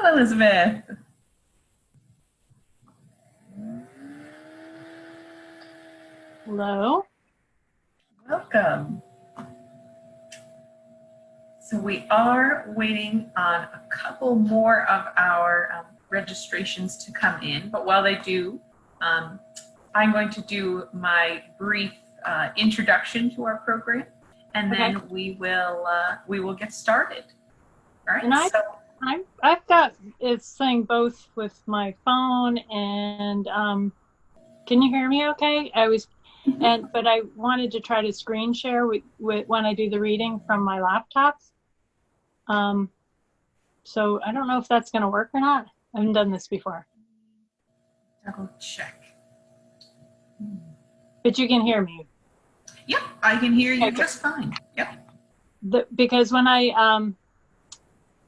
Hello, Elizabeth. Hello. Welcome. So we are waiting on a couple more of our registrations to come in, but while they do, I'm going to do my brief introduction to our program, and then we will get started. All right. And I've got it's saying both with my phone and can you hear me? Okay. But I wanted to try to screen share with when I do the reading from my laptop. So I don't know if that's going to work or not. I haven't done this before. Double check. But you can hear me. Yep, I can hear you just fine. Yep. Because when I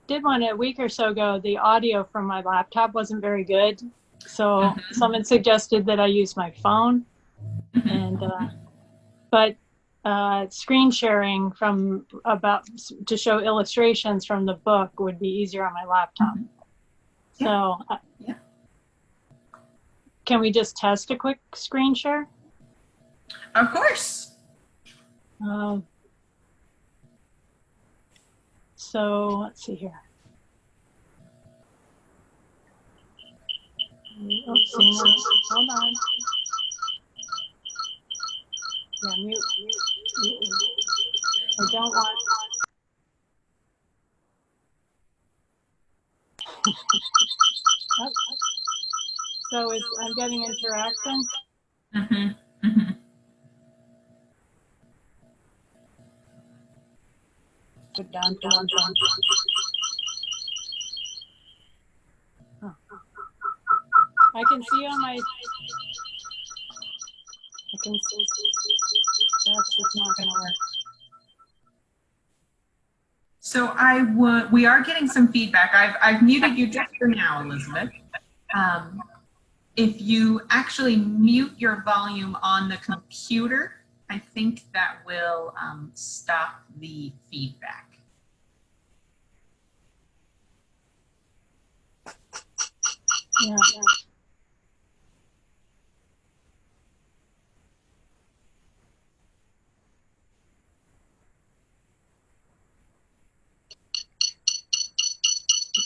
did one a week or so ago, the audio from my laptop wasn't very good. So someone suggested that I use my phone, and but screen sharing to show illustrations from the book would be easier on my laptop. So can we just test a quick screen share? Of course. So let's see here. Oops, hold on. Yeah, mute. I don't want. So I'm getting interaction. Down. Oh. I can see on my. I can see. That's just not going to work. So we are getting some feedback. I've muted you just for now, Elizabeth. If you actually mute your volume on the computer, I think that will stop the feedback. Yeah.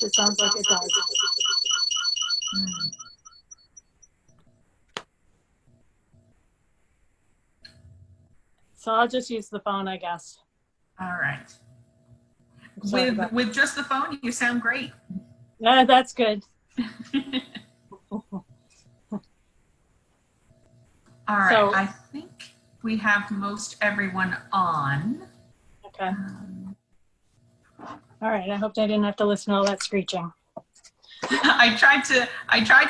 It sounds like it does. So I'll just use the phone, I guess. All right. With just the phone, you sound great. Yeah, that's good. All right. So, I think we have most everyone on. Okay. All right. I hope I didn't have to listen to all that screeching. I tried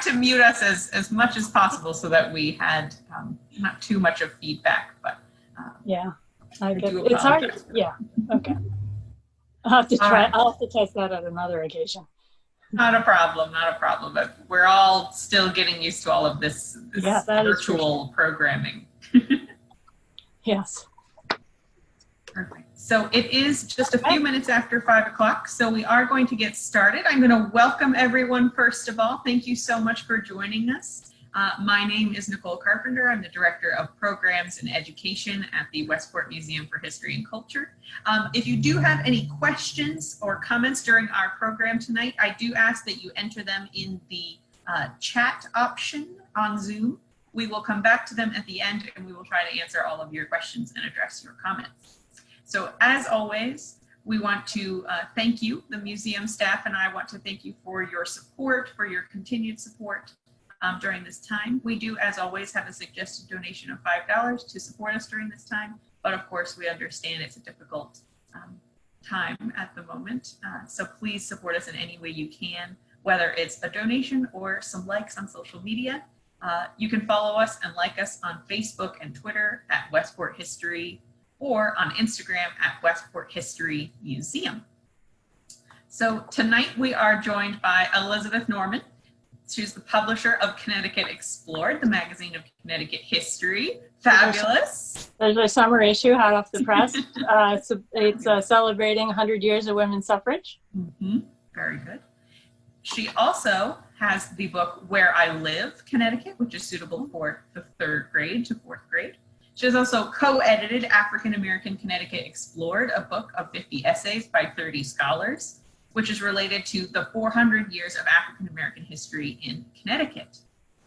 to mute us as much as possible so that we had not too much of feedback, but yeah, I get it. It's hard. Yeah. Okay. I'll have to try. Right. I'll have to test that at another occasion. Not a problem. But we're all still getting used to all of this virtual programming. Yes. Perfect. So it is just a few minutes after 5 o'clock, so we are going to get started. I'm going to welcome everyone first of all. Thank you so much for joining us. My name is Nicole Carpenter. I'm the Director of Programs and Education at the Westport Museum for History and Culture. If you do have any questions or comments during our program tonight, I do ask that you enter them in the chat option on Zoom. We will come back to them at the end and we will try to answer all of your questions and address your comments. So as always, we want to thank you, the museum staff, and I want to thank you for your support, for your continued support during this time. We do, as always, have a suggested donation of $5 to support us during this time, but of course we understand it's a difficult time at the moment. So please support us in any way you can, whether it's a donation or some likes on social media. You can follow us and like us on Facebook and Twitter at Westport History, or on Instagram at Westport History Museum. So tonight we are joined by Elizabeth Normen. She's the publisher of Connecticut Explored, the magazine of Connecticut history. Fabulous. There's a summer issue hot off the press. It's celebrating 100 years of women's suffrage. Very good. She also has the book Where I Live, Connecticut, which is suitable for the 3rd grade to 4th grade. She has also co-edited African American Connecticut Explored, a book of 50 essays by 30 scholars, which is related to the 400 years of African American history in Connecticut.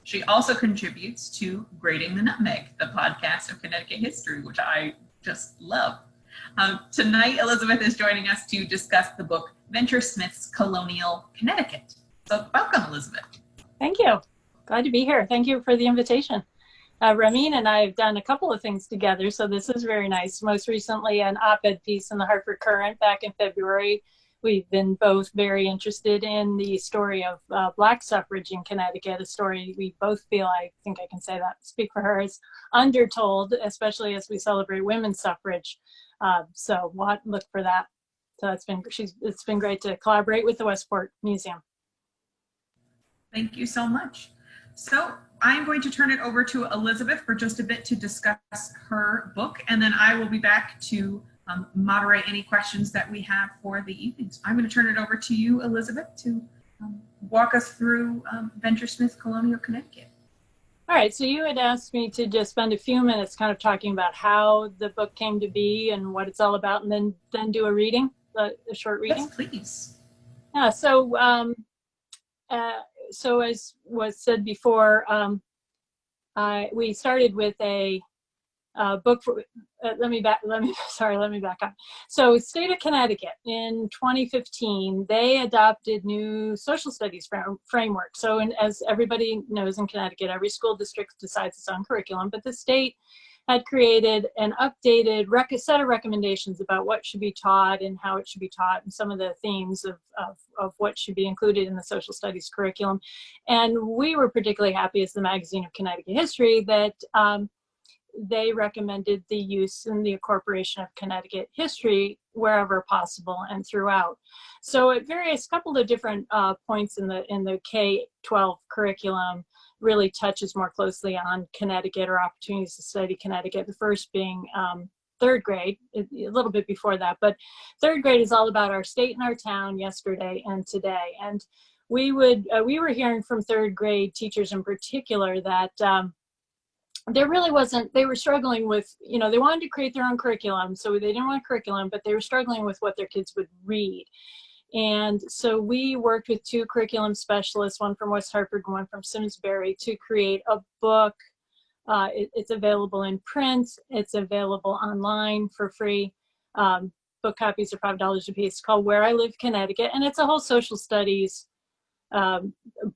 She also contributes to Grating the Nutmeg, the podcast of Connecticut history, which I just love. Tonight, Elizabeth is joining us to discuss the book Venture Smith's Colonial, Connecticut. So welcome, Elizabeth. Thank you. Glad to be here. Thank you for the invitation. Ramin and I have done a couple of things together, so this is very nice. Most recently, an op-ed piece in the Hartford Courant back in February. We've been both very interested in the story of Black suffrage in Connecticut, a story we both feel, I think I can say that, speak for her, is undertold, especially as we celebrate women's suffrage. So we'll have to look for that. So it's been great to collaborate with the Westport Museum. Thank you so much. So I'm going to turn it over to Elizabeth for just a bit to discuss her book, and then I will be back to moderate any questions that we have for the evening. So I'm going to turn it over to you, Elizabeth, to walk us through Venture Smith Colonial, Connecticut. All right, so you had asked me to just spend a few minutes kind of talking about how the book came to be and what it's all about, and then do a reading, a short reading. Yes, please. Yeah, so as was said before, we started with a book for, let me back up. So state of Connecticut in 2015, they adopted new social studies framework. So as everybody knows in Connecticut, every school district decides its own curriculum, but the state had created an updated set of recommendations about what should be taught and how it should be taught and some of the themes of what should be included in the social studies curriculum. And we were particularly happy as the Magazine of Connecticut History that they recommended the use and the incorporation of Connecticut history wherever possible and throughout. So at various couple of different points in the K-12 curriculum really touches more closely on Connecticut or opportunities to study Connecticut. The first being 3rd grade, a little bit before that, but 3rd grade is all about our state and our town, yesterday and today. And we were hearing from 3rd grade teachers in particular that there really wasn't, they were struggling with, they wanted to create their own curriculum, so they didn't want a curriculum, but they were struggling with what their kids would read. And so we worked with 2 curriculum specialists, one from West Hartford and one from Simsbury, to create a book. It's available in print, it's available online for free. Book copies are $5 a piece, called Where I Live, Connecticut, and it's a whole social studies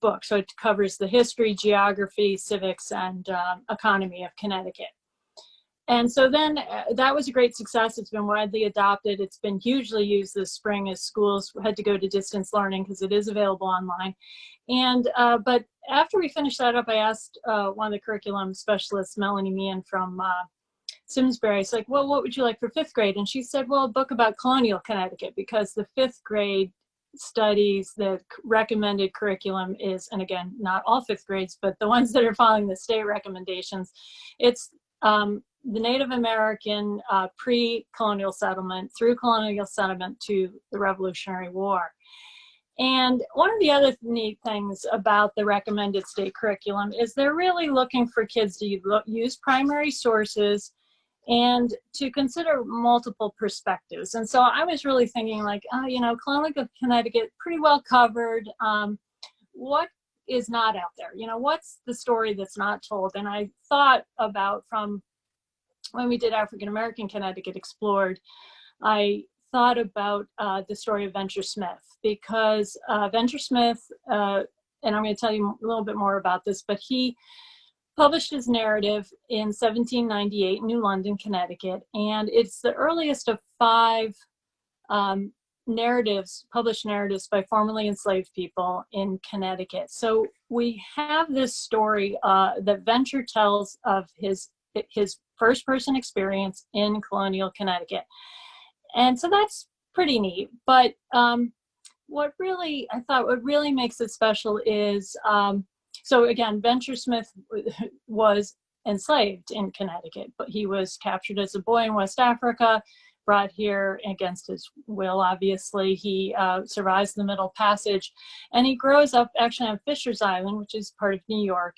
book. So it covers the history, geography, civics, and economy of Connecticut. And so then that was a great success. It's been widely adopted. It's been hugely used this spring as schools had to go to distance learning because it is available online. And but after we finished that up, I asked one of the curriculum specialists, Melanie Meehan from Simsbury, it's like, well, what would you like for 5th grade? And she said, well, a book about colonial Connecticut, because the 5th grade studies, the recommended curriculum is, and again, not all 5th grades, but the ones that are following the state recommendations, it's the Native American pre-colonial settlement through colonial settlement to the Revolutionary War. And one of the other neat things about the recommended state curriculum is they're really looking for kids to use primary sources and to consider multiple perspectives. And so I was really thinking like, colonial Connecticut, pretty well covered. What is not out there? What's the story that's not told? And I thought about, from when we did African American Connecticut Explored, I thought about the story of Venture Smith, because Venture Smith, and I'm going to tell you a little bit more about this, but he published his narrative in 1798 in New London, Connecticut, and it's the earliest of 5 published narratives by formerly enslaved people in Connecticut. So we have this story that Venture tells of his first-person experience in colonial Connecticut. And so that's pretty neat. But what really makes it special is, so again, Venture Smith was enslaved in Connecticut, but he was captured as a boy in West Africa, brought here against his will, obviously. He survives the Middle Passage, and he grows up actually on Fisher's Island, which is part of New York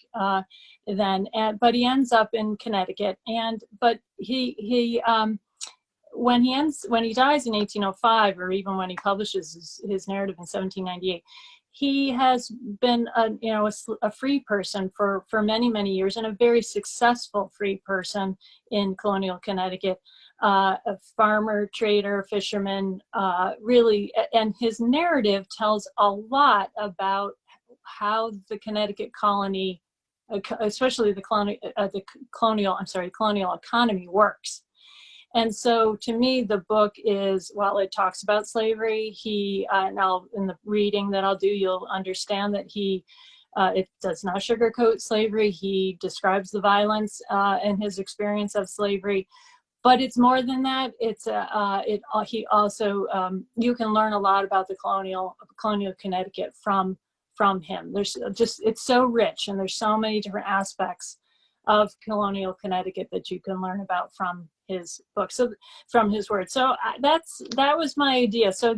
but he ends up in Connecticut. But when he dies in 1805, or even when he publishes his narrative in 1798, he has been a free person for many, many years, and a very successful free person in colonial Connecticut, a farmer, trader, fisherman, really. And his narrative tells a lot about how the Connecticut colony, especially the colonial economy works. And so to me, the book is, while it talks about slavery, now in the reading that I'll do, you'll understand that it does not sugarcoat slavery. He describes the violence and his experience of slavery. But it's more than that. He also, you can learn a lot about the colonial Connecticut from him. It's so rich, and there's so many different aspects of colonial Connecticut that you can learn about from his book, so from his words. So that was my idea. So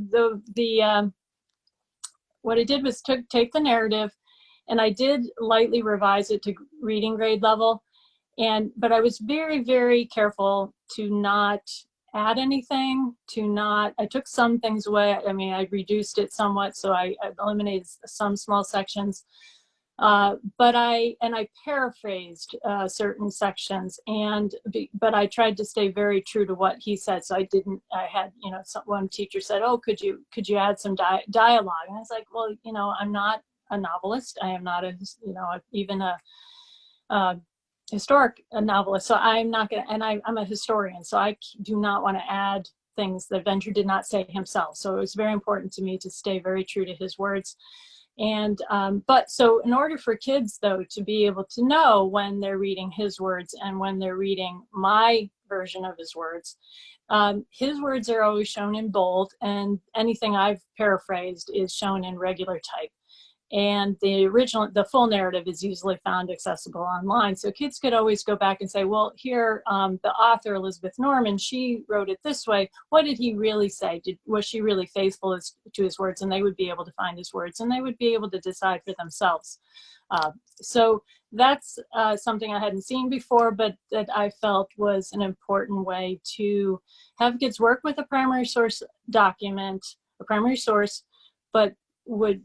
what I did was take the narrative, and I did lightly revise it to reading grade level, but I was very, very careful to not add anything, I took some things away. I mean, I reduced it somewhat, so I eliminated some small sections. But I paraphrased certain sections, but I tried to stay very true to what he said. So I had, one teacher said, "Oh, could you add some dialogue?" And I was like, "Well, I'm not a novelist. I am not even a historic novelist. So I'm not gonna, and I'm a historian. So I do not want to add things that Venture did not say himself. So it was very important to me to stay very true to his words." But so in order for kids, though, to be able to know when they're reading his words and when they're reading my version of his words are always shown in bold, and anything I've paraphrased is shown in regular type. And the full narrative is usually found accessible online. So kids could always go back and say, well, here, the author, Elizabeth Normen, she wrote it this way. What did he really say? Was she really faithful to his words? And they would be able to find his words, and they would be able to decide for themselves. So that's something I hadn't seen before, but that I felt was an important way to have kids work with a primary source document, a primary source, but with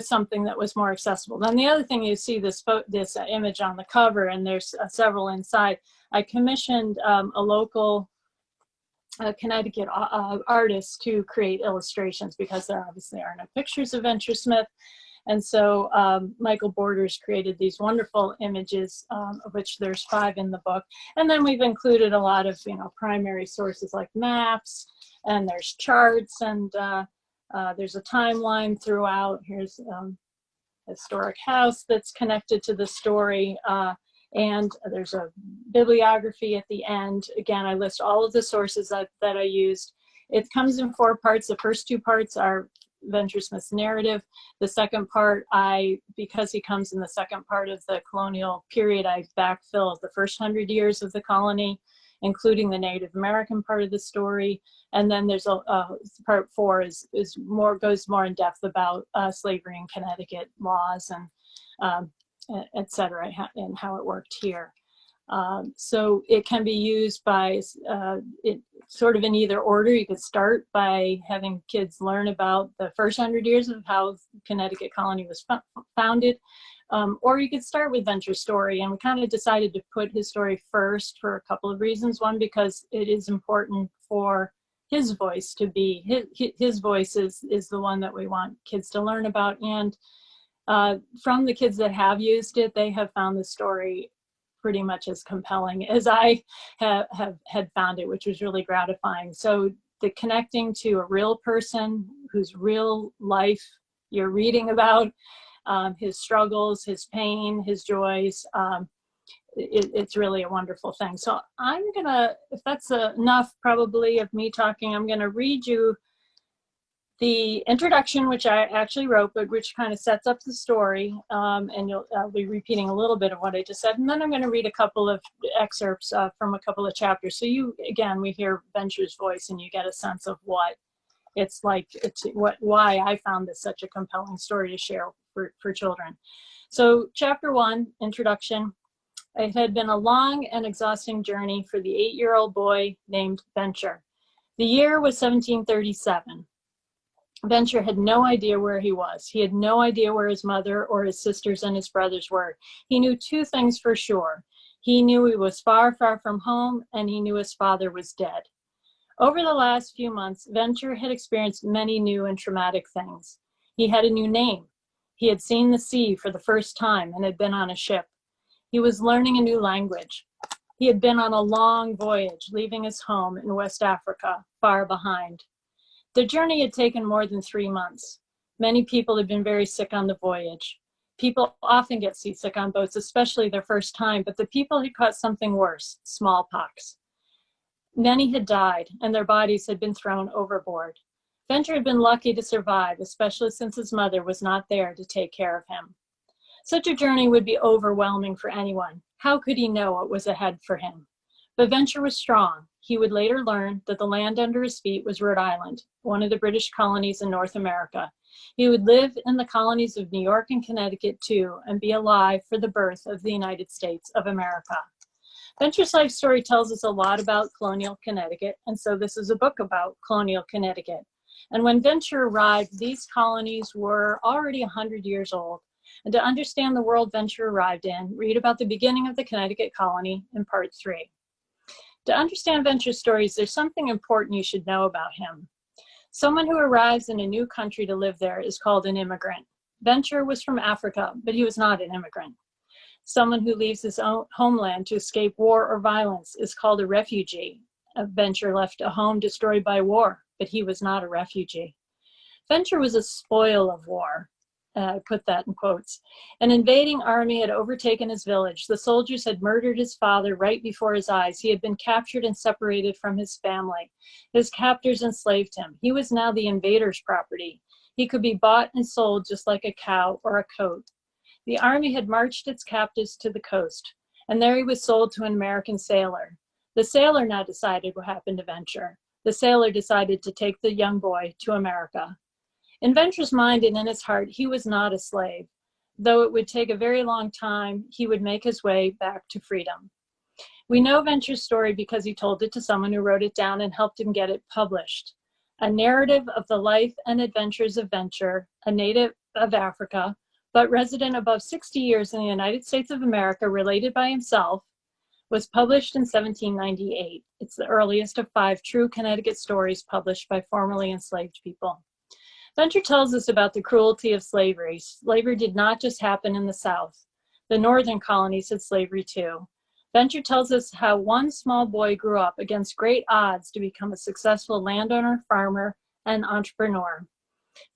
something that was more accessible. Then the other thing, you see this image on the cover, and there's several inside. I commissioned a local Connecticut artist to create illustrations, because there obviously are no pictures of Venture Smith. And so Michael Borders created these wonderful images, of which there's 5 in the book. And then we've included a lot of primary sources like maps, and there's charts, and there's a timeline throughout. Here's a historic house that's connected to the story, and there's a bibliography at the end. Again, I list all of the sources that I used. It comes in 4 parts. The first 2 parts are Venture Smith's narrative. The second part, because he comes in the second part of the colonial period, I backfill the first 100 years of the colony, including the Native American part of the story. And then there's part 4 goes more in depth about slavery in Connecticut, laws, and et cetera, and how it worked here. So it can be used by sort of in either order. You could start by having kids learn about the first 100 years of how Connecticut colony was founded. Or you could start with Venture's story, and we kind of decided to put his story first for a couple of reasons. One, because it is important for his voice to be, his voice is the one that we want kids to learn about. And from the kids that have used it, they have found the story pretty much as compelling as I had found it, which was really gratifying. So the connecting to a real person whose real life you're reading about, his struggles, his pain, his joys, it's really a wonderful thing. So I'm gonna, if that's enough probably of me talking, I'm gonna read you The introduction, which I actually wrote, but which kind of sets up the story, and I'll be repeating a little bit of what I just said, and then I'm going to read a couple of excerpts from a couple of chapters. So we hear Venture's voice, and you get a sense of what it's like, why I found this such a compelling story to share for children. So chapter 1, introduction. It had been a long and exhausting journey for the 8-year-old boy named Venture. The year was 1737. Venture had no idea where he was. He had no idea where his mother or his sisters and his brothers were. He knew 2 things for sure. He knew he was far, far from home, and he knew his father was dead. Over the last few months, Venture had experienced many new and traumatic things. He had a new name. He had seen the sea for the first time and had been on a ship. He was learning a new language. He had been on a long voyage, leaving his home in West Africa, far behind. The journey had taken more than 3 months. Many people had been very sick on the voyage. People often get seasick on boats, especially their first time, but the people had caught something worse, smallpox. Many had died, and their bodies had been thrown overboard. Venture had been lucky to survive, especially since his mother was not there to take care of him. Such a journey would be overwhelming for anyone. How could he know what was ahead for him? But Venture was strong. He would later learn that the land under his feet was Rhode Island, one of the British colonies in North America. He would live in the colonies of New York and Connecticut too, and be alive for the birth of the United States of America. Venture's life story tells us a lot about colonial Connecticut, and so this is a book about colonial Connecticut. And when Venture arrived, these colonies were already 100 years old. And to understand the world Venture arrived in, read about the beginning of the Connecticut colony in part 3. To understand Venture's stories, there's something important you should know about him. Someone who arrives in a new country to live there is called an immigrant. Venture was from Africa, but he was not an immigrant. Someone who leaves his own homeland to escape war or violence is called a refugee. Venture left a home destroyed by war, but he was not a refugee. Venture was a spoil of war. I put that in quotes. An invading army had overtaken his village. The soldiers had murdered his father right before his eyes. He had been captured and separated from his family. His captors enslaved him. He was now the invader's property. He could be bought and sold just like a cow or a coat. The army had marched its captives to the coast, and there he was sold to an American sailor. The sailor now decided what happened to Venture. The sailor decided to take the young boy to America. In Venture's mind and in his heart, he was not a slave. Though it would take a very long time, he would make his way back to freedom. We know Venture's story because he told it to someone who wrote it down and helped him get it published. A narrative of the life and adventures of Venture, a native of Africa, but resident above 60 years in the United States of America, related by himself, was published in 1798. It's the earliest of 5 true Connecticut stories published by formerly enslaved people. Venture tells us about the cruelty of slavery. Slavery did not just happen in the South. The northern colonies had slavery too. Venture tells us how one small boy grew up against great odds to become a successful landowner, farmer, and entrepreneur.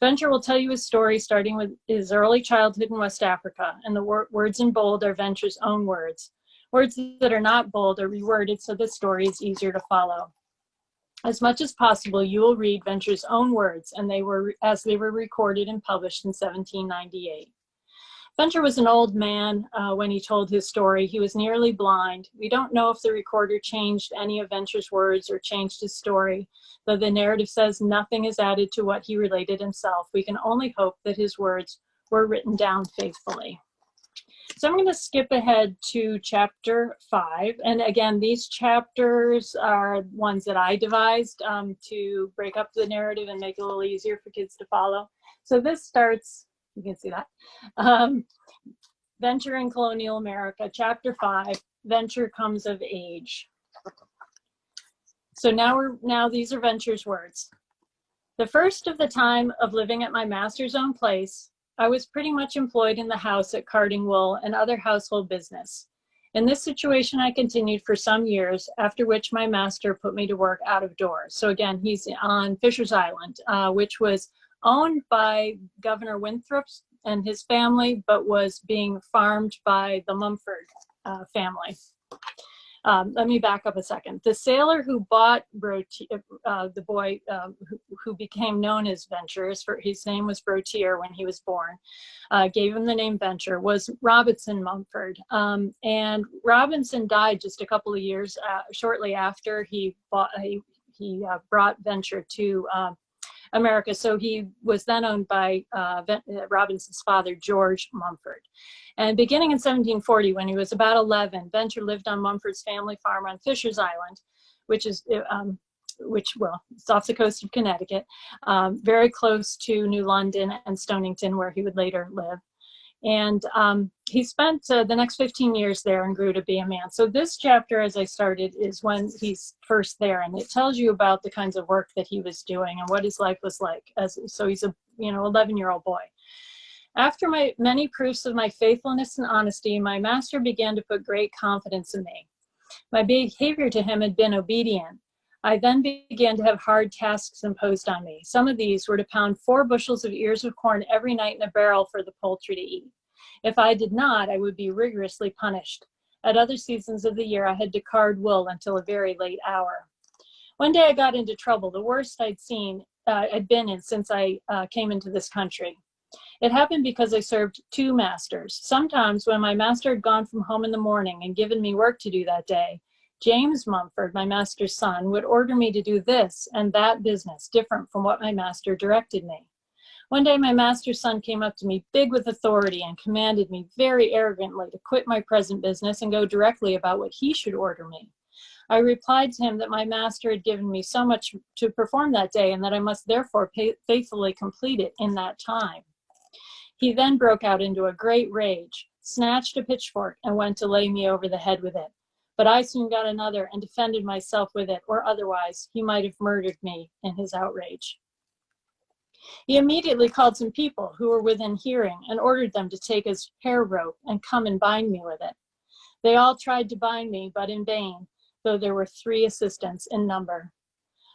Venture will tell you his story starting with his early childhood in West Africa, and the words in bold are Venture's own words. Words that are not bold are reworded so the story is easier to follow. As much as possible, you will read Venture's own words, and they were recorded and published in 1798. Venture was an old man when he told his story. He was nearly blind. We don't know if the recorder changed any of Venture's words or changed his story, though the narrative says nothing is added to what he related himself. We can only hope that his words were written down faithfully. So I'm going to skip ahead to chapter 5. And again, these chapters are ones that I devised to break up the narrative and make it a little easier for kids to follow. So this starts, you can see that, Venture in Colonial America, chapter 5, Venture comes of age. So now these are Venture's words. The first of the time of living at my master's own place, I was pretty much employed in the house at carding wool and other household business. In this situation, I continued for some years, after which my master put me to work out of doors. So again, he's on Fisher's Island, which was owned by Governor Winthrop and his family, but was being farmed by the Mumford family. Let me back up a second. The sailor who bought the boy who became known as Venture, his name was Brotier when he was born, gave him the name Venture, was Robinson Mumford. And Robinson died just a couple of years shortly after he brought Venture to America. So he was then owned by Robinson's father, George Mumford. And beginning in 1740, when he was about 11, Venture lived on Mumford's family farm on Fisher's Island, which it's off the coast of Connecticut, very close to New London and Stonington, where he would later live. And he spent the next 15 years there and grew to be a man. So this chapter, as I started, is when he's first there, and it tells you about the kinds of work that he was doing and what his life was like. So he's a 11-year-old boy. After my many proofs of my faithfulness and honesty, my master began to put great confidence in me. My behavior to him had been obedient. I then began to have hard tasks imposed on me. Some of these were to pound 4 bushels of ears of corn every night in a barrel for the poultry to eat. If I did not, I would be rigorously punished. At other seasons of the year, I had to card wool until a very late hour. One day I got into trouble, the worst I'd been in since I came into this country. It happened because I served 2 masters. Sometimes when my master had gone from home in the morning and given me work to do that day, James Mumford, my master's son, would order me to do this and that business different from what my master directed me. One day my master's son came up to me big with authority and commanded me very arrogantly to quit my present business and go directly about what he should order me. I replied to him that my master had given me so much to perform that day and that I must therefore faithfully complete it in that time. He then broke out into a great rage, snatched a pitchfork, and went to lay me over the head with it. But I soon got another and defended myself with it, or otherwise he might have murdered me in his outrage. He immediately called some people who were within hearing and ordered them to take his hair rope and come and bind me with it. They all tried to bind me, but in vain, though there were 3 assistants in number.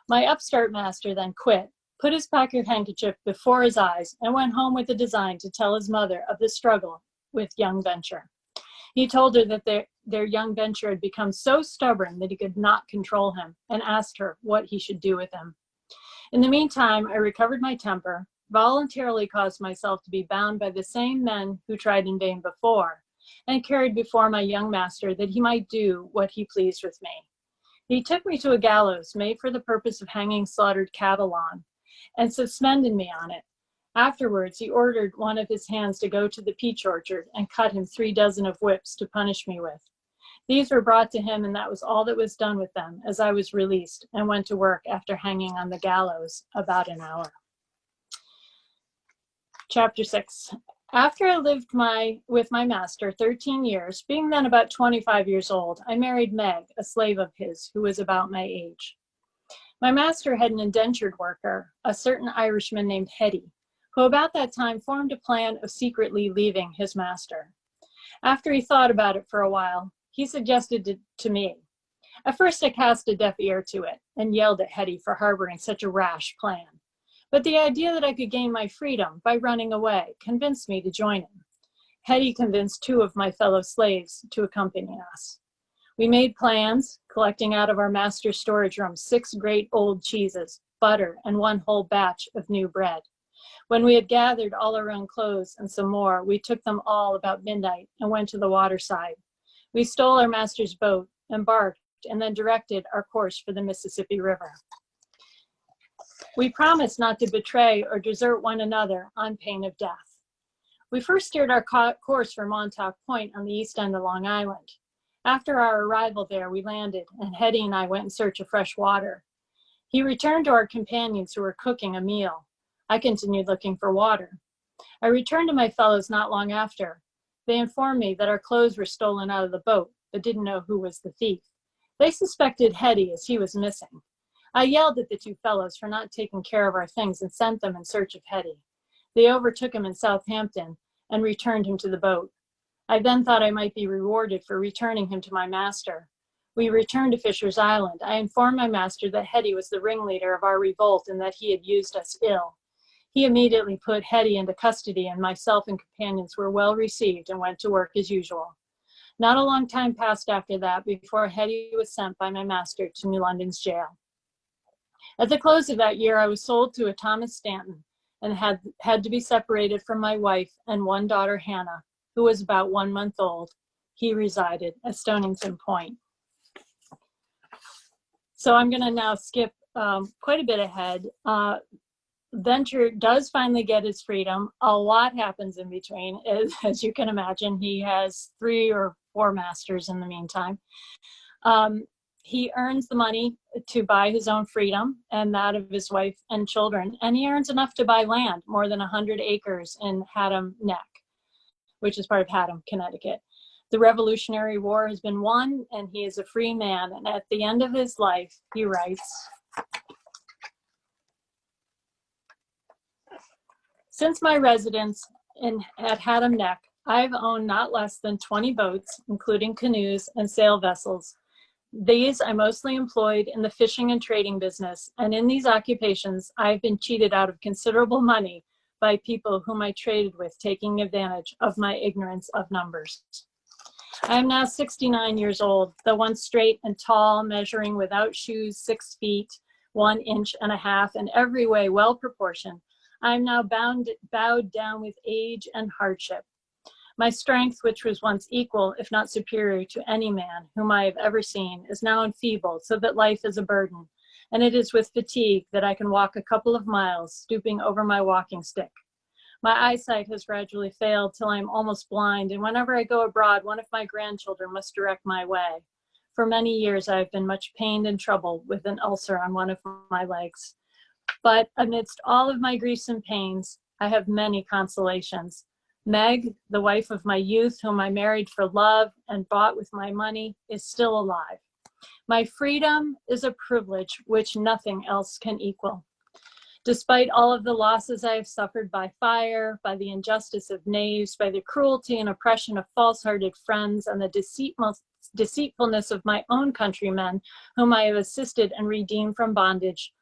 My upstart master then quit, put his pocket handkerchief before his eyes, and went home with the design to tell his mother of the struggle with young Venture. He told her that their young Venture had become so stubborn that he could not control him, and asked her what he should do with him. In the meantime, I recovered my temper, voluntarily caused myself to be bound by the same men who tried in vain before, and carried before my young master that he might do what he pleased with me. He took me to a gallows made for the purpose of hanging slaughtered cattle on, and suspended me on it. Afterwards, he ordered one of his hands to go to the peach orchard and cut him 3 dozen of whips to punish me with. These were brought to him, and that was all that was done with them, as I was released and went to work after hanging on the gallows about an hour. Chapter 6. After I lived with my master 13 years, being then about 25 years old, I married Meg, a slave of his, who was about my age. My master had an indentured worker, a certain Irishman named Hetty, who about that time formed a plan of secretly leaving his master. After he thought about it for a while, he suggested it to me. At first I cast a deaf ear to it and yelled at Hetty for harboring such a rash plan. But the idea that I could gain my freedom by running away convinced me to join him. Hetty convinced 2 of my fellow slaves to accompany us. We made plans, collecting out of our master's storage room 6 great old cheeses, butter, and 1 whole batch of new bread. When we had gathered all our own clothes and some more, we took them all about midnight and went to the waterside. We stole our master's boat, embarked, and then directed our course for the Mississippi River. We promised not to betray or desert one another on pain of death. We first steered our course for Montauk Point on the east end of Long Island. After our arrival there, we landed, and Hetty and I went in search of fresh water. He returned to our companions who were cooking a meal. I continued looking for water. I returned to my fellows not long after. They informed me that our clothes were stolen out of the boat, but didn't know who was the thief. They suspected Hetty, as he was missing. I yelled at the 2 fellows for not taking care of our things and sent them in search of Hetty. They overtook him in Southampton and returned him to the boat. I then thought I might be rewarded for returning him to my master. We returned to Fisher's Island. I informed my master that Hetty was the ringleader of our revolt and that he had used us ill. He immediately put Hetty into custody, and myself and companions were well received and went to work as usual. Not a long time passed after that before Hetty was sent by my master to New London's jail. At the close of that year, I was sold to a Thomas Stanton and had to be separated from my wife and one daughter, Hannah, who was about 1 month old. He resided at Stonington Point. So I'm going to now skip quite a bit ahead. Venture does finally get his freedom. A lot happens in between, as you can imagine. He has 3 or 4 masters in the meantime. He earns the money to buy his own freedom and that of his wife and children. And he earns enough to buy land, more than 100 acres in Haddam Neck, which is part of Haddam, Connecticut. The Revolutionary War has been won and he is a free man. And at the end of his life, he writes, "Since my residence at Haddam Neck, I've owned not less than 20 boats, including canoes and sail vessels. These I mostly employed in the fishing and trading business, and in these occupations, I've been cheated out of considerable money by people whom I traded with, taking advantage of my ignorance of numbers. I am now 69 years old, though once straight and tall, measuring without shoes 6 feet, 1.5 inches, and every way well proportioned. I am now bowed down with age and hardship. My strength, which was once equal, if not superior to any man whom I have ever seen, is now enfeebled, so that life is a burden, and it is with fatigue that I can walk a couple of miles, stooping over my walking stick. My eyesight has gradually failed till I am almost blind, and whenever I go abroad, one of my grandchildren must direct my way. For many years I have been much pained and troubled with an ulcer on one of my legs. But amidst all of my griefs and pains, I have many consolations. Meg, the wife of my youth, whom I married for love and bought with my money, is still alive. My freedom is a privilege which nothing else can equal. Despite all of the losses I have suffered by fire, by the injustice of knaves, by the cruelty and oppression of false-hearted friends, and the deceitfulness of my own countrymen, whom I have assisted and redeemed from bondage,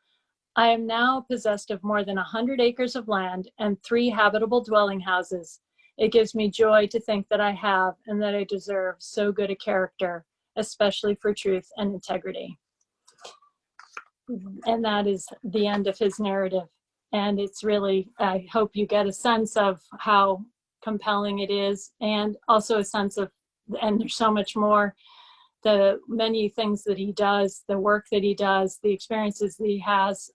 I am now possessed of more than 100 acres of land and 3 habitable dwelling houses. It gives me joy to think that I have and that I deserve so good a character, especially for truth and integrity." And that is the end of his narrative. And it's really, I hope you get a sense of how compelling it is, and also a sense of, and there's so much more, the many things that he does, the work that he does, the experiences that he has,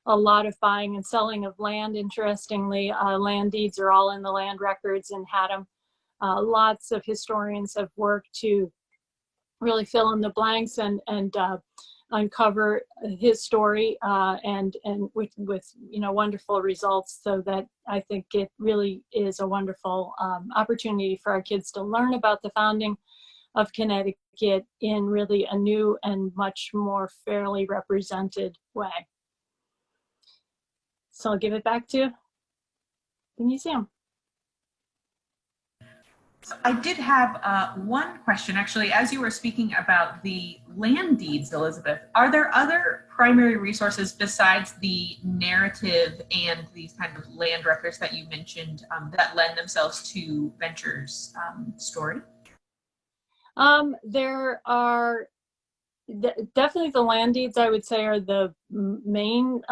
a lot of buying and selling of land. Interestingly, land deeds are all in the land records in Haddam. Lots of historians have worked to really fill in the blanks and uncover his story, and with wonderful results. So that I think it really is a wonderful opportunity for our kids to learn about the founding of Connecticut in really a new and much more fairly represented way. So I'll give it back to the museum. So I did have one question, actually, as you were speaking about the land deeds, Elizabeth. Are there other primary resources besides the narrative and these kind of land records that you mentioned that lend themselves to Venture's story? There are definitely the land deeds, I would say, are the main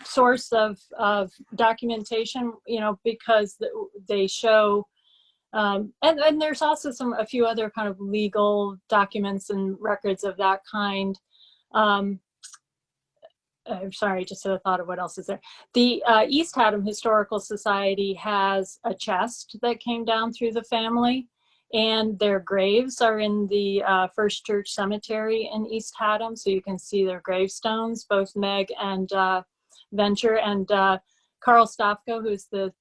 source of documentation, because they show, and there's also a few other kind of legal documents and records of that kind. I'm sorry, just had a thought of what else is there. The East Haddam Historical Society has a chest that came down through the family, and their graves are in the First Church Cemetery in East Haddam, so you can see their gravestones, both Meg and Venture. And Carl Stofko, who's the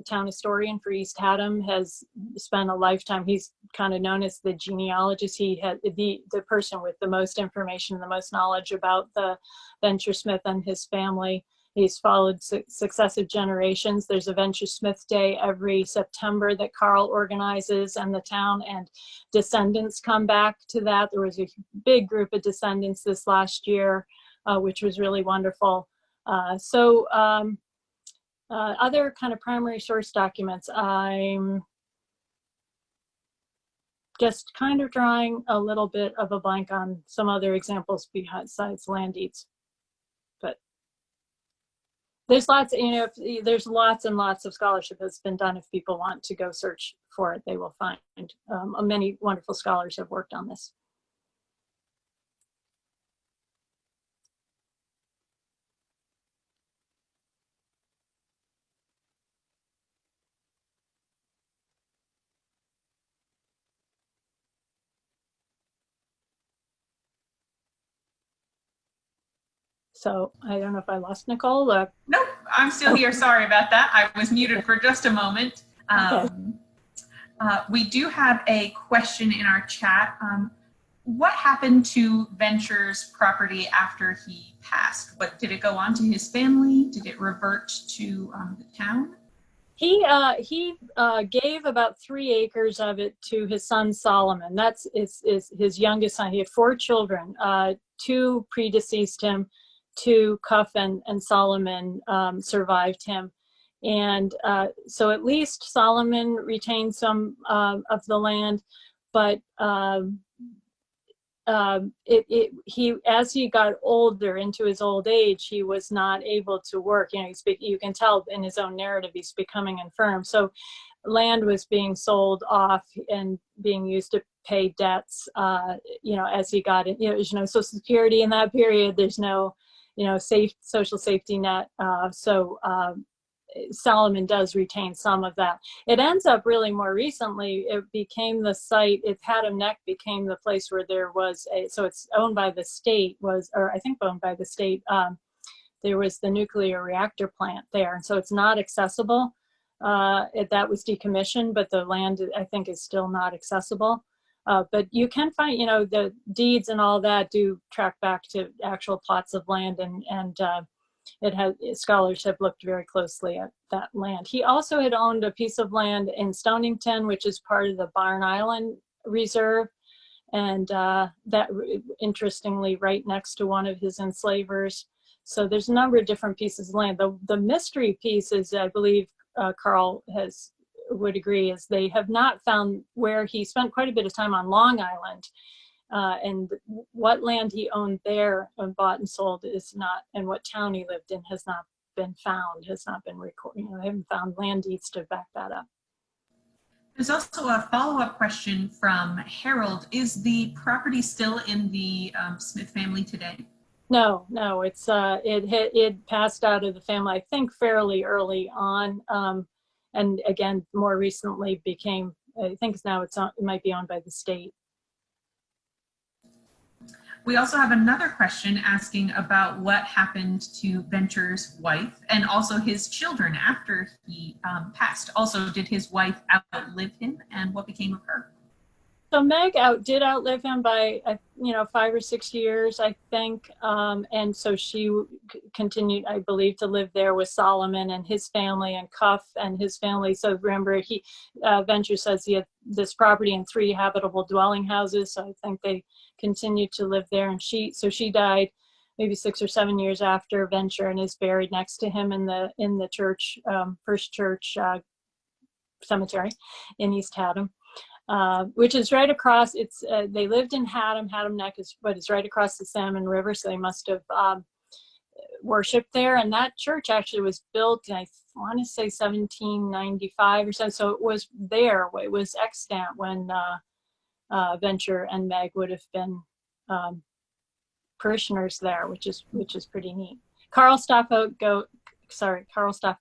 town historian for East Haddam, has spent a lifetime. He's kind of known as the genealogist. He had the person with the most information, the most knowledge about the Venture Smith and his family. He's followed successive generations. There's a Venture Smith Day every September that Carl organizes, and the town and descendants come back to that. There was a big group of descendants this last year, which was really wonderful. Other kind of primary source documents. just kind of drawing a little bit of a blank on some other examples besides land deeds. But there's lots, there's lots and lots of scholarship that's been done. If people want to go search for it, they will find many wonderful scholars have worked on this. So I don't know if I lost Nicole. Nope, I'm still here. Sorry about that. I was muted for just a moment. Okay. We do have a question in our chat. What happened to Venture's property after he passed? Did it go on to his family? Did it revert to the town? He gave about 3 acres of it to his son Solomon. That's his youngest son. He had 4 children. 2 predeceased him. 2, Cuff and Solomon, survived him. And so at least Solomon retained some of the land, but he, as he got older, into his old age, he was not able to work. You can tell in his own narrative he's becoming infirm. So land was being sold off and being used to pay debts. As he got it, there's no Social Security in that period. There's no social safety net. Solomon does retain some of that. It ends up really more recently, it became the site, Haddam Neck became the place where there was so it's owned by the state, owned by the state. There was the nuclear reactor plant there. And so it's not accessible. That was decommissioned, but the land, I think, is still not accessible. But you can find, the deeds and all that do track back to actual plots of land, and scholars have looked very closely at that land. He also had owned a piece of land in Stonington, which is part of the Barn Island Reserve, and that, interestingly, right next to one of his enslavers. So there's a number of different pieces of land. The mystery piece is, I believe Carl would agree, is they have not found where he spent quite a bit of time on Long Island, and what land he owned there and bought and sold is not, and what town he lived in has not been found, has not been recorded. They haven't found land deeds to back that up. There's also a follow-up question from Harold. Is the property still in the Smith family today? No, it passed out of the family, I think, fairly early on. And again, more recently became, I think now it might be owned by the state. We also have another question asking about what happened to Venture's wife and also his children after he passed. Also, did his wife outlive him, and what became of her? So Meg did outlive him by 5 or 6 years, I think, and so she continued, I believe, to live there with Solomon and his family, and Cuff and his family. So remember, Venture says he had this property in 3 habitable dwelling houses. So I think they continued to live there, and she died maybe 6 or 7 years after Venture, and is buried next to him in the church, First Church Cemetery in East Haddam. Which is right across. They lived in Haddam Neck, but it's right across the Salmon River, so they must have worshipped there. And that church actually was built in, I want to say, 1795 or so. So it was there. It was extant when Venture and Meg would have been parishioners there, which is pretty neat. Carl Stoffo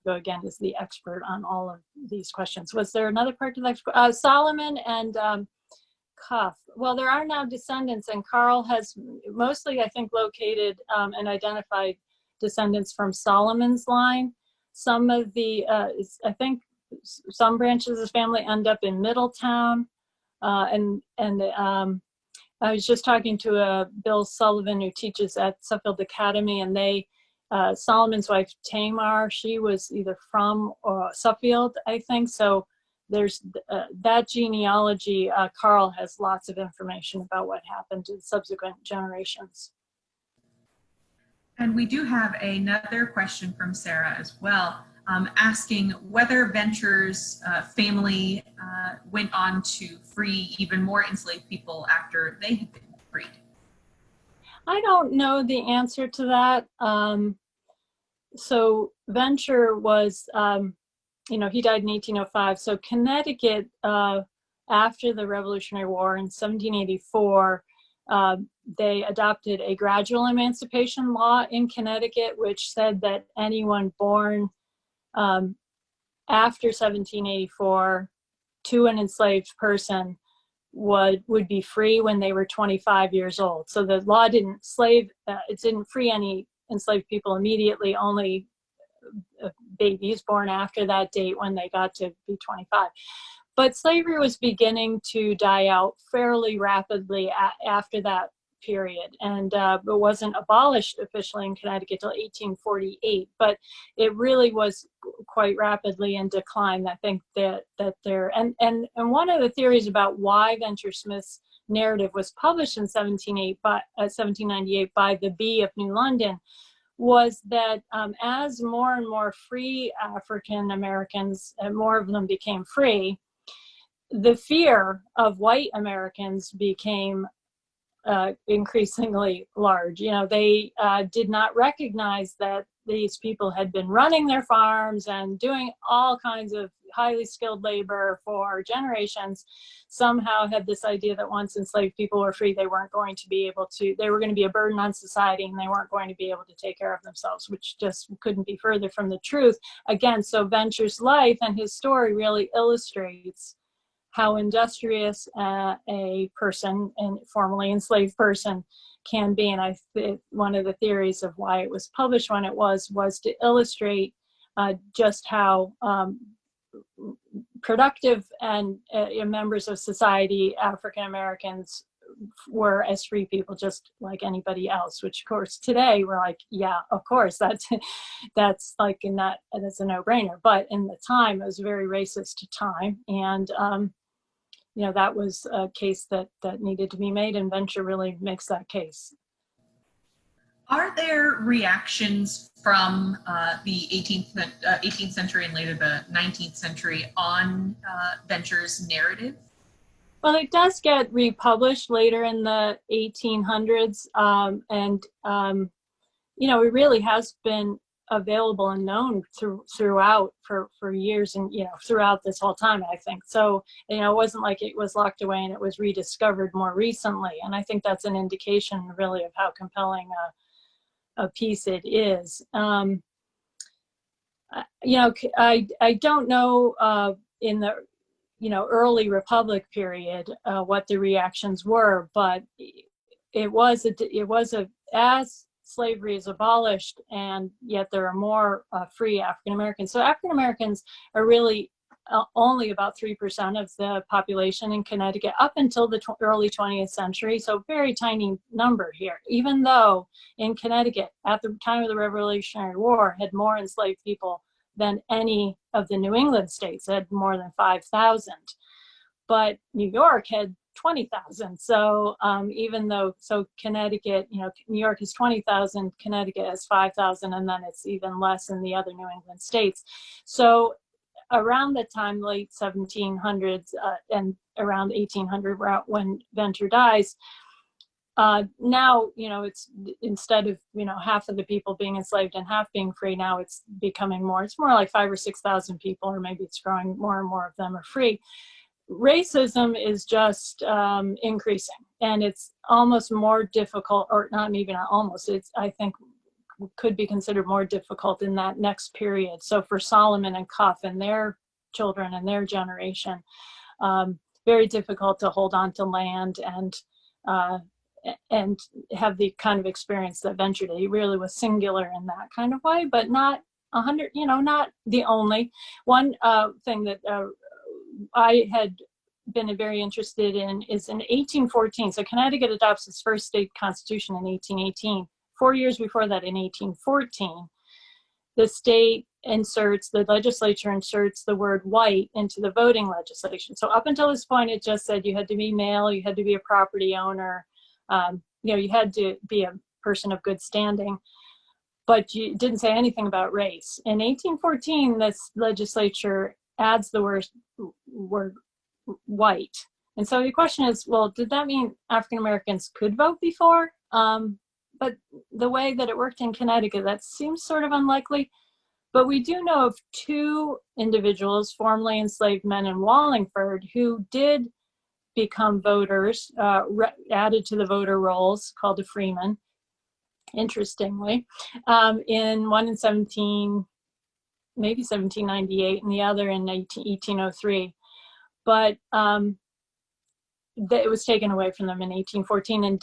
again is the expert on all of these questions. Was there another part to that? Solomon and Cuff. Well, there are now descendants, and Carl has mostly, I think, located and identified descendants from Solomon's line. Some of the, I think, some branches of his family end up in Middletown, and I was just talking to Bill Sullivan, who teaches at Suffield Academy, and Solomon's wife Tamar, she was either from Suffield, I think. So there's that genealogy. Carl has lots of information about what happened to subsequent generations. And we do have another question from Sarah as well. asking whether Venture's family went on to free even more enslaved people after they had been freed. I don't know the answer to that. So Venture was, he died in 1805. So Connecticut, after the Revolutionary War in 1784, they adopted a gradual emancipation law in Connecticut, which said that anyone born after 1784 to an enslaved person would be free when they were 25 years old. So the law didn't it didn't free any enslaved people immediately, only babies born after that date when they got to be 25. But slavery was beginning to die out fairly rapidly after that period, and it wasn't abolished officially in Connecticut till 1848, but it really was quite rapidly in decline. I think that there, and one of the theories about why Venture Smith's narrative was published in 1798 by the Bee of New London was that as more and more free African Americans, more of them became free, the fear of white Americans became increasingly large. They did not recognize that these people had been running their farms and doing all kinds of highly skilled labor for generations. Somehow had this idea that once enslaved people were free, they were going to be a burden on society, and they weren't going to be able to take care of themselves, which just couldn't be further from the truth. Again, so Venture's life and his story really illustrates how industrious a person, and formerly enslaved person, can be. And one of the theories of why it was published when it was to illustrate just how productive and members of society African Americans were as free people, just like anybody else. Which, of course, today we're like, yeah, of course, that's like that's a no-brainer. But in the time, it was a very racist time, and that was a case that needed to be made, and Venture really makes that case. Are there reactions from the 18th century and later the 19th century on Venture's narrative? Well, it does get republished later in the 1800s, and it really has been available and known throughout for years, and throughout this whole time, I think. So it wasn't like it was locked away and it was rediscovered more recently, and I think that's an indication really of how compelling a piece it is. I don't know in the early Republic period what the reactions were, but as slavery is abolished, and yet there are more free African Americans. So African Americans are really only about 3% of the population in Connecticut up until the early 20th century. So very tiny number here, even though in Connecticut at the time of the Revolutionary War had more enslaved people than any of the New England states. It had more than 5,000. But New York had 20,000. So Connecticut, New York is 20,000, Connecticut has 5,000, and then it's even less in the other New England states. So around the time, late 1700s and around 1800, when Venture dies, now, it's instead of, half of the people being enslaved and half being free, now it's becoming more. It's more like 5,000 or 6,000 people, or maybe it's growing more and more of them are free. Racism is just increasing, and it's almost more difficult, or not even almost, I think could be considered more difficult in that next period. So for Solomon and Cuff and their children and their generation, very difficult to hold on to land and have the kind of experience that Venture did. He really was singular in that kind of way, but not 100, not the only. One thing that I had been very interested in is in 1814. So Connecticut adopts its first state constitution in 1818. 4 years before that, in 1814, the legislature inserts the word white into the voting legislation. So up until this point, it just said you had to be male, you had to be a property owner, you had to be a person of good standing. but you didn't say anything about race. In 1814, this legislature adds the word white. And so the question is, well, did that mean African Americans could vote before? But the way that it worked in Connecticut, that seems sort of unlikely. But we do know of two individuals, formerly enslaved men in Wallingford, who did become voters, added to the voter rolls, called a freeman, interestingly, one in 1798, and the other in 1803. But it was taken away from them in 1814, and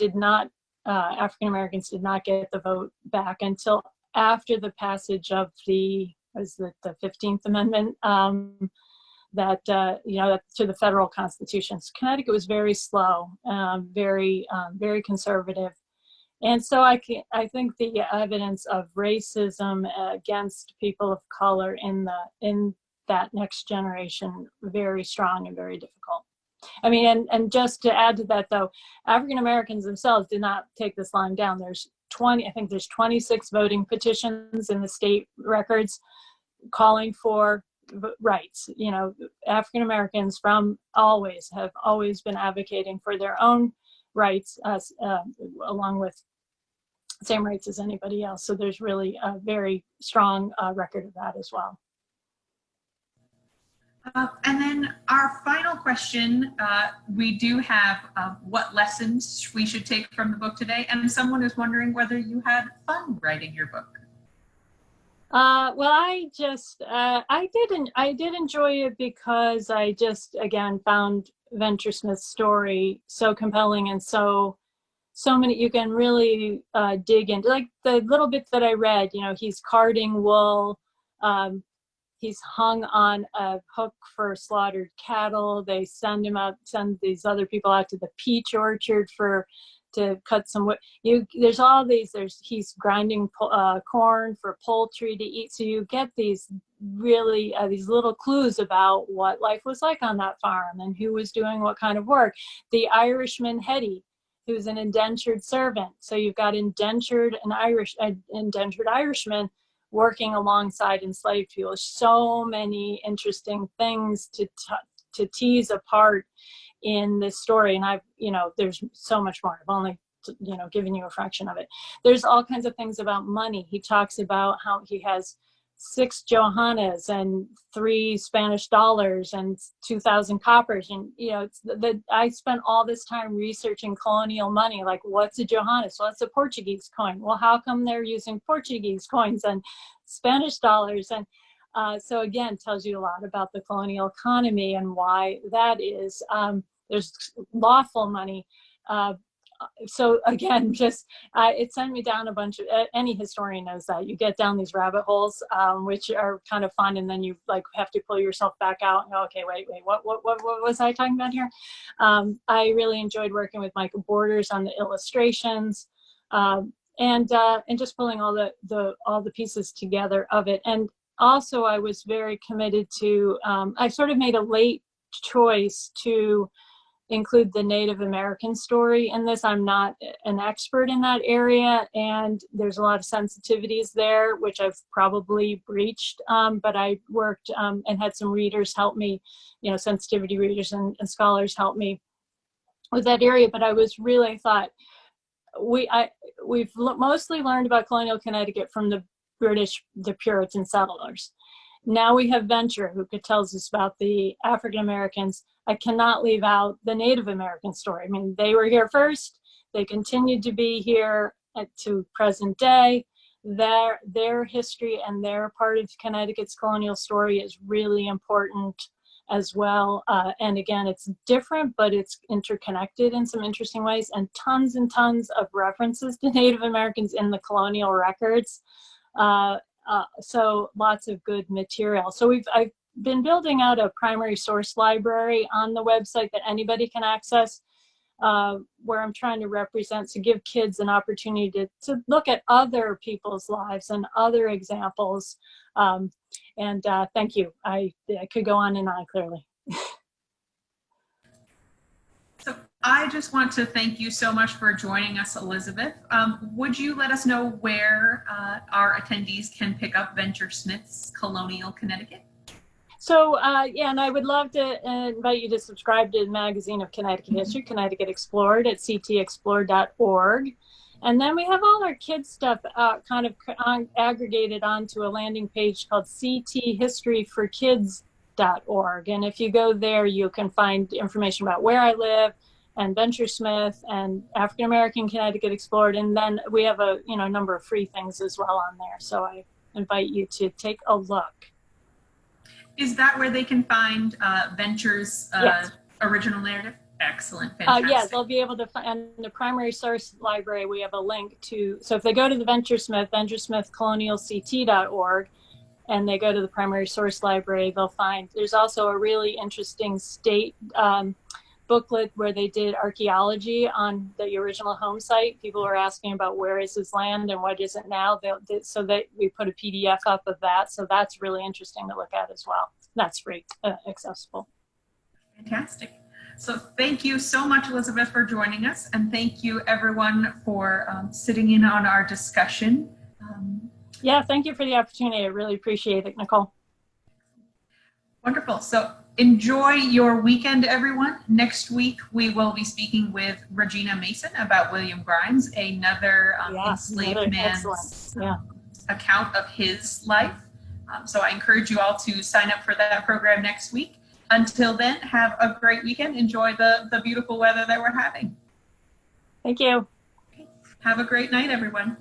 African Americans did not get the vote back until after the passage of the 15th Amendment, to the federal constitutions. Connecticut was very slow, very conservative. And so I think the evidence of racism against people of color in that next generation, very strong and very difficult. I mean, and just to add to that, though, African Americans themselves did not take this line down. There's 26 voting petitions in the state records calling for rights. You know, African Americans have always been advocating for their own rights, along with same rights as anybody else. So there's really a very strong record of that as well. And then our final question, we do have what lessons we should take from the book today, and someone is wondering whether you had fun writing your book. Well, I did enjoy it because I just, again, found Venture Smith's story so compelling and so many, you can really dig into, like the little bits that I read, you know, he's carding wool, he's hung on a hook for slaughtered cattle. They send these other people out to the peach orchard to cut some wood. There's all these, he's grinding corn for poultry to eat. So you get these really, these little clues about what life was like on that farm and who was doing what kind of work. The Irishman Hetty, who's an indentured servant. So you've got indentured Irishmen working alongside enslaved people. There's so many interesting things to tease apart in this story. And there's so much more. I've only, given you a fraction of it. There's all kinds of things about money. He talks about how he has 6 Johannas and 3 Spanish dollars and 2,000 coppers. And, I spent all this time researching colonial money, like what's a Johannes? Well, it's a Portuguese coin. Well, how come they're using Portuguese coins and Spanish dollars? And so again, tells you a lot about the colonial economy and why that is. There's lawful money. So again, it sent me down a bunch of, any historian knows that you get down these rabbit holes, which are kind of fun. And then you have to pull yourself back out and go, okay, wait, what was I talking about here? I really enjoyed working with Michael Borders on the illustrations, and just pulling all the pieces together of it. And also I was very committed to, I sort of made a late choice to include the Native American story in this. I'm not an expert in that area, and there's a lot of sensitivities there, which I've probably breached, but I worked and had some readers help me, sensitivity readers and scholars help me with that area. But I thought, we've mostly learned about colonial Connecticut from the Puritan settlers. Now we have Venture, who tells us about the African Americans. I cannot leave out the Native American story. I mean, they were here first. They continued to be here to present day. Their history and their part of Connecticut's colonial story is really important as well. And again, it's different, but it's interconnected in some interesting ways, and tons of references to Native Americans in the colonial records. So lots of good material. So I've been building out a primary source library on the website that anybody can access, where I'm trying to represent, to give kids an opportunity to look at other people's lives and other examples. Thank you. I could go on and on, clearly. So I just want to thank you so much for joining us, Elizabeth. Would you let us know where our attendees can pick up Venture Smith's Colonial, Connecticut? So, yeah, and I would love to invite you to subscribe to the Magazine of Connecticut History, Connecticut Explored at ctexplored.org. And then we have all our kids stuff kind of aggregated onto a landing page called cthistoryforkids.org. And if you go there, you can find information about where I live and Venture Smith and African American Connecticut Explored. And then we have a number of free things as well on there. So I invite you to take a look. Is that where they can find Venture's Yes. original narrative? Excellent, fantastic. Yeah, they'll be able to find, and the primary source library, we have a link to, so if they go to the Venture Smith colonialct.org, and they go to the primary source library, they'll find, there's also a really interesting state booklet where they did archaeology on the original home site. People were asking about where is this land and what is it now. So that we put a PDF up of that. So that's really interesting to look at as well. That's free, accessible. Fantastic. So thank you so much, Elizabeth, for joining us. And thank you everyone for sitting in on our discussion. Yeah, thank you for the opportunity. I really appreciate it, Nicole. Wonderful. So enjoy your weekend, everyone. Next week, we will be speaking with Regina Mason about William Grimes, another enslaved man's account of his life. So I encourage you all to sign up for that program next week. Until then, have a great weekend. Enjoy the beautiful weather that we're having. Thank you. Okay. Have a great night, everyone.